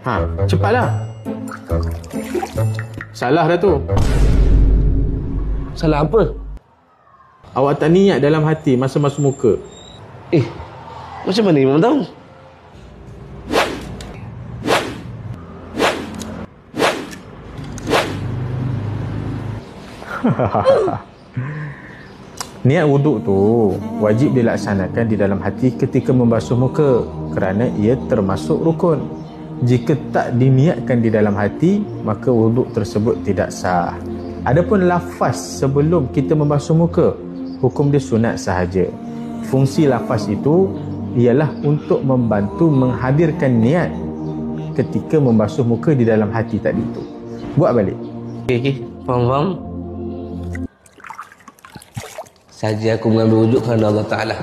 Ha, cepatlah. Salah dah tu. Salah apa? Awak tak niat dalam hati masa masuk muka. Macam mana Imam tahu? Niat wuduk tu wajib dilaksanakan di dalam hati ketika membasuh muka kerana ia termasuk rukun. Jika tak diniatkan di dalam hati, maka wuduk tersebut tidak sah. Adapun lafaz sebelum kita membasuh muka, hukum dia sunat sahaja. Fungsi lafaz itu ialah untuk membantu menghadirkan niat ketika membasuh muka di dalam hati tadi itu. Buat balik. Okey. Faham? Saja aku mengambil wuduk kerana Allah Ta'ala.